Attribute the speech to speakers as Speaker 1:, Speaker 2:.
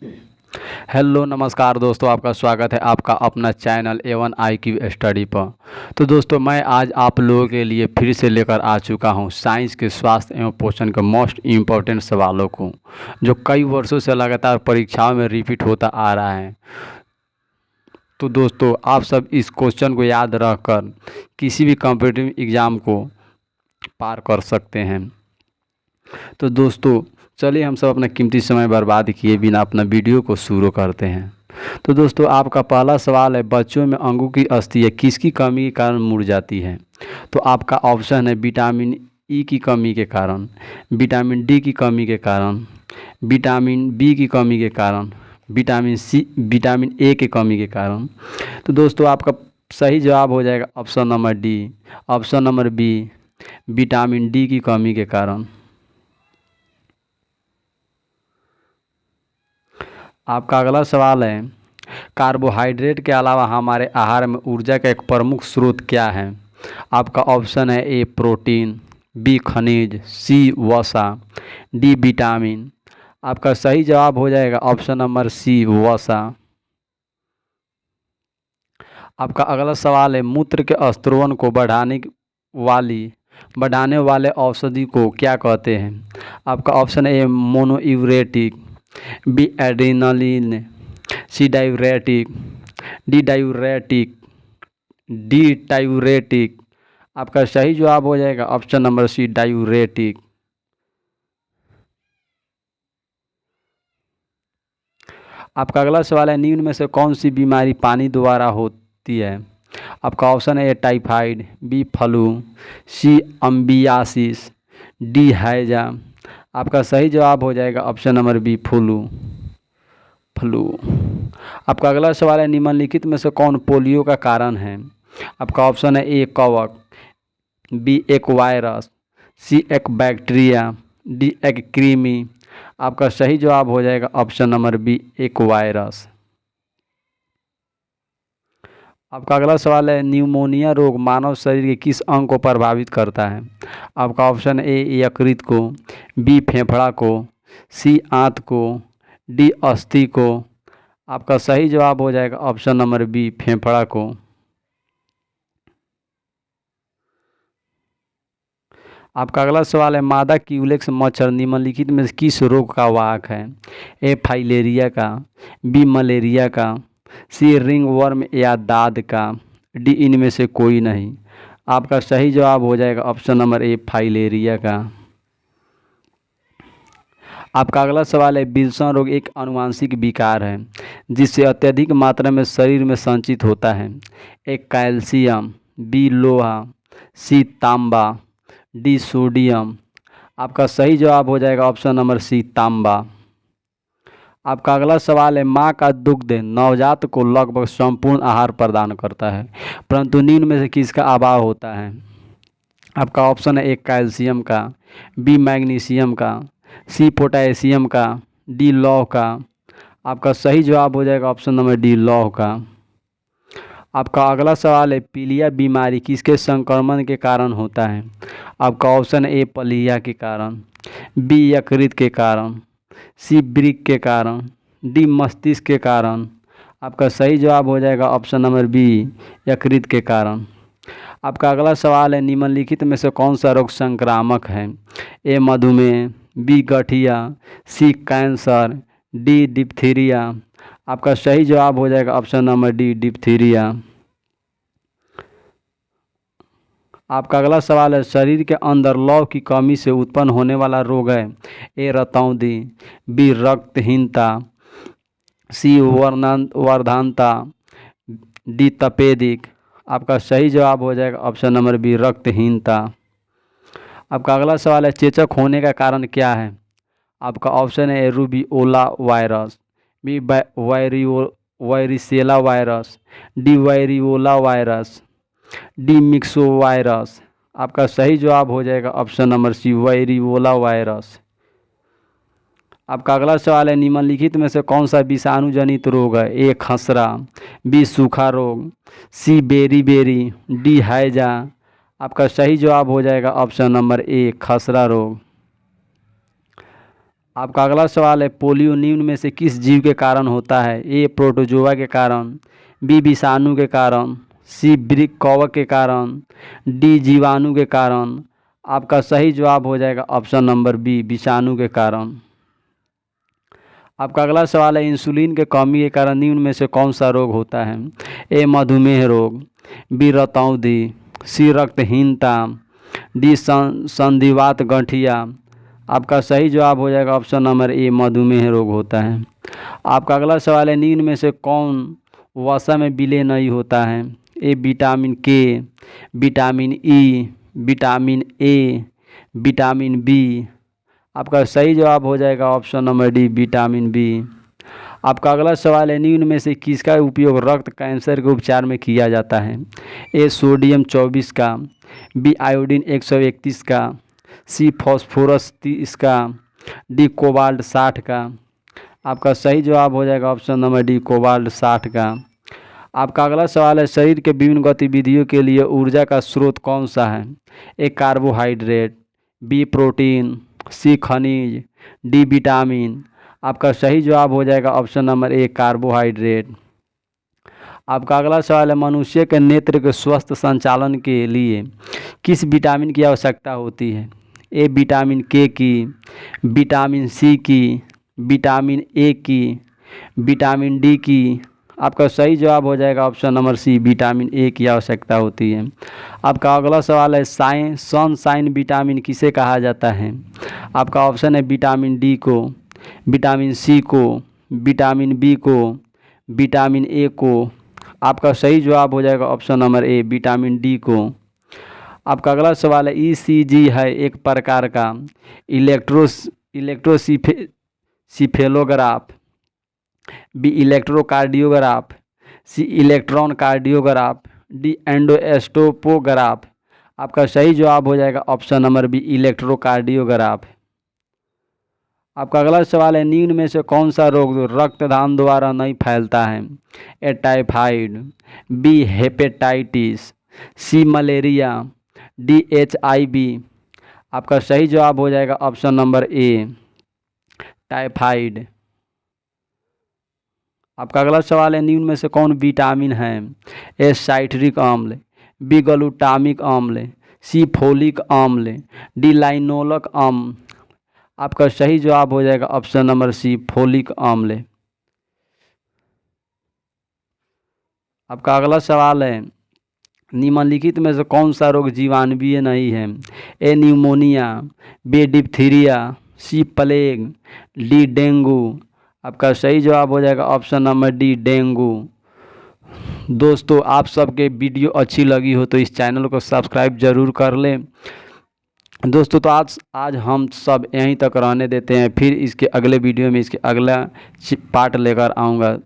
Speaker 1: Hello नमस्कार दोस्तों, आपका स्वागत है आपका अपना चैनल A1 IQ स्टडी पर। तो दोस्तों, मैं आज आप लोगों के लिए फिर से लेकर आ चुका हूं साइंस के स्वास्थ्य एवं पोषण के मोस्ट इम्पोर्टेंट सवालों को, जो कई वर्षों से लगातार परीक्षाओं में रिपीट होता आ रहा है। तो दोस्तों, आप सब इस क्वेश्चन को याद रखकर किसी भी कॉम्पिटिटिव एग्ज़ाम को पार कर सकते हैं। तो दोस्तों, चलिए हम सब अपना कीमती समय बर्बाद किए बिना अपना वीडियो को शुरू करते हैं। तो दोस्तों, आपका पहला सवाल है, बच्चों में अंगों की अस्थियाँ किसकी कमी के कारण मुड़ जाती है? तो आपका ऑप्शन है विटामिन ई की कमी के कारण, विटामिन डी की कमी के कारण, विटामिन बी की कमी के कारण, विटामिन ए की कमी के कारण। तो दोस्तों, आपका सही जवाब हो जाएगा option number D, option number B, vitamin D की कमी के कारण। आपका अगला सवाल है, कार्बोहाइड्रेट के अलावा हमारे आहार में ऊर्जा का एक प्रमुख स्रोत क्या है? आपका ऑप्शन है ए प्रोटीन, बी खनिज, सी वसा, डी विटामिन। आपका सही जवाब हो जाएगा ऑप्शन नंबर सी वसा। आपका अगला सवाल है, मूत्र के स्त्रवन को बढ़ाने वाले औषधि को क्या कहते हैं? आपका ऑप्शन ए मोनोयूरेटिक, B adrenaline, C diuretic, D diuretic, D diuretic. आपका सही जवाब हो जाएगा ऑप्शन नंबर सी डायूरेटिक। आपका अगला सवाल है, निम्न में से कौन सी बीमारी पानी द्वारा होती है? आपका ऑप्शन है ए टाइफाइड, बी फ्लू, सी अम्बियासिस, डी हैजा। आपका सही जवाब हो जाएगा ऑप्शन नंबर बी फ्लू। आपका अगला सवाल है, निम्नलिखित में से कौन पोलियो का कारण है? आपका ऑप्शन है ए कवक, बी एक वायरस, सी एक बैक्टीरिया, डी एक कृमि। आपका सही जवाब हो जाएगा ऑप्शन नंबर बी एक वायरस। आपका अगला सवाल है, न्यूमोनिया रोग मानव शरीर के किस अंग को प्रभावित करता है? आपका ऑप्शन ए यकृत को, बी फेफड़ा को, सी आंत को, डी अस्थि को। आपका सही जवाब हो जाएगा ऑप्शन नंबर बी फेफड़ा को। आपका अगला सवाल है, मादा क्यूलेक्स मच्छर निम्नलिखित में से किस रोग का वाहक है? ए फाइलेरिया का, बी मलेरिया का, सी रिंग वर्म या दाद का, डी इनमें से कोई नहीं। आपका सही जवाब हो जाएगा ऑप्शन नंबर ए फाइलेरिया का। आपका अगला सवाल है, विल्सन रोग एक आनुवांशिक विकार है जिससे अत्यधिक मात्रा में शरीर में संचित होता है। ए कैल्शियम, बी लोहा, सी तांबा, डी सोडियम। आपका सही जवाब हो जाएगा ऑप्शन नंबर सी तांबा। आपका अगला सवाल है, माँ का दुग्ध नवजात को लगभग संपूर्ण आहार प्रदान करता है, परंतु निम्न में से किसका अभाव होता है? आपका ऑप्शन है ए कैल्शियम का, बी मैग्नीशियम का, सी पोटेशियम का, डी लौह का। आपका सही जवाब हो जाएगा ऑप्शन नंबर डी लौह का। आपका अगला सवाल है, पीलिया बीमारी किसके संक्रमण के कारण होता है? आपका ऑप्शन ए पलीहा के कारण, बी यकृत के कारण, सी वृक्क के कारण, डी मस्तिष्क के कारण। आपका सही जवाब हो जाएगा ऑप्शन नंबर बी यकृत के कारण। आपका अगला सवाल है, निम्नलिखित में से कौन सा रोग संक्रामक है? ए मधुमेह, बी गठिया, सी कैंसर, डी डिप्थीरिया। आपका सही जवाब हो जाएगा ऑप्शन नंबर डी डिप्थीरिया। आपका अगला सवाल है, शरीर के अंदर लौह की कमी से उत्पन्न होने वाला रोग है? ए रतौंधी, बी रक्तहीनता, सी वर्धानता, डी तपेदिक। आपका सही जवाब हो जाएगा ऑप्शन नंबर बी रक्तहीनता। आपका अगला सवाल है, चेचक होने का कारण क्या है? आपका ऑप्शन है rubeola virus, B varicella virus, D variola virus, D myxo virus. आपका सही जवाब हो जाएगा option number C variola virus. आपका अगला सवाल है, निम्नलिखित में से कौन सा विषाणु जनित रोग है? ए खसरा, बी सूखा रोग, सी बेरी, डी हैजा। आपका सही जवाब हो जाएगा ऑप्शन नंबर ए खसरा रोग। आपका अगला सवाल है, पोलियो निम्न में से किस जीव के कारण होता है? ए प्रोटोजोआ के कारण, बी विषाणु के कारण, सी वृक्क कवक के कारण, डी जीवाणु के कारण। आपका सही जवाब हो जाएगा ऑप्शन नंबर बी, विषाणु के कारण। आपका अगला सवाल है, इंसुलिन के कमी के कारण निम्न में से कौन सा रोग होता है? ए मधुमेह रोग, बी रतौंधी, सी रक्तहीनता, डी संधिवात गठिया। आपका सही जवाब हो जाएगा ऑप्शन नंबर ए, मधुमेह रोग होता है। आपका अगला सवाल है, निम्न में से कौन वसा में विलय नहीं होता है? ए vitamin K, vitamin E, vitamin A, vitamin B. आपका सही जवाब हो जाएगा option number D, vitamin B. आपका अगला सवाल है, निम्न में से किसका उपयोग रक्त कैंसर के उपचार में किया जाता है? ए सोडियम 24 का, बी आयोडीन 131 का, सी फॉस्फोरस 30 का, डी कोबाल्ट 60 का। आपका सही जवाब हो जाएगा ऑप्शन नंबर डी, कोबाल्ट 60 का। आपका अगला सवाल है, शरीर के विभिन्न गतिविधियों के लिए ऊर्जा का स्रोत कौन सा है? ए कार्बोहाइड्रेट, बी प्रोटीन, सी खनिज, डी विटामिन। आपका सही जवाब हो जाएगा ऑप्शन नंबर ए, कार्बोहाइड्रेट। आपका अगला सवाल है, मनुष्य के नेत्र के स्वस्थ संचालन के लिए किस विटामिन की आवश्यकता होती है? ए विटामिन के की, विटामिन सी की, विटामिन ए की, विटामिन डी की। आपका सही जवाब हो जाएगा option number C, vitamin A की आवश्यकता होती है। आपका अगला सवाल है, सनशाइन विटामिन किसे कहा जाता है? आपका ऑप्शन है विटामिन डी को, विटामिन सी को, विटामिन बी को, विटामिन ए को। आपका सही जवाब हो जाएगा option number A, vitamin D को। आपका अगला सवाल है, ईसीजी है एक प्रकार का इलेक्ट्रोसिफेलोग्राफ, बी इलेक्ट्रोकार्डियोग्राफ, सी इलेक्ट्रॉन कार्डियोग्राफ, डी एंडोस्कोपोग्राफ। आपका सही जवाब हो जाएगा ऑप्शन नंबर बी, इलेक्ट्रोकार्डियोग्राफ। आपका अगला सवाल है, निम्न में से कौन सा रोग रक्तदान द्वारा नहीं फैलता है? ए टाइफाइड, बी हेपेटाइटिस, सी मलेरिया, डी HIV। आपका सही जवाब हो जाएगा ऑप्शन नंबर ए, टाइफाइड। आपका अगला सवाल है, निम्न में से कौन विटामिन है? ए साइट्रिक अम्ल, बी ग्लूटामिक अम्ल, सी फोलिक अम्ल, डी लाइनोलिक अम्ल। आपका सही जवाब हो जाएगा ऑप्शन नंबर सी, फोलिक अम्ल। आपका अगला सवाल है, निम्नलिखित में से कौन सा रोग जीवाणुवीय नहीं है? ए न्यूमोनिया, बी डिप्थीरिया, सी प्लेग, डी डेंगू। आपका सही जवाब हो जाएगा ऑप्शन नंबर डी, डेंगू। दोस्तों, आप सबके वीडियो अच्छी लगी हो तो इस चैनल को सब्सक्राइब जरूर कर लें। दोस्तों, तो आज हम सब यहीं तक रहने देते हैं, फिर इसके अगले वीडियो में इसके अगला पार्ट लेकर आऊँगा।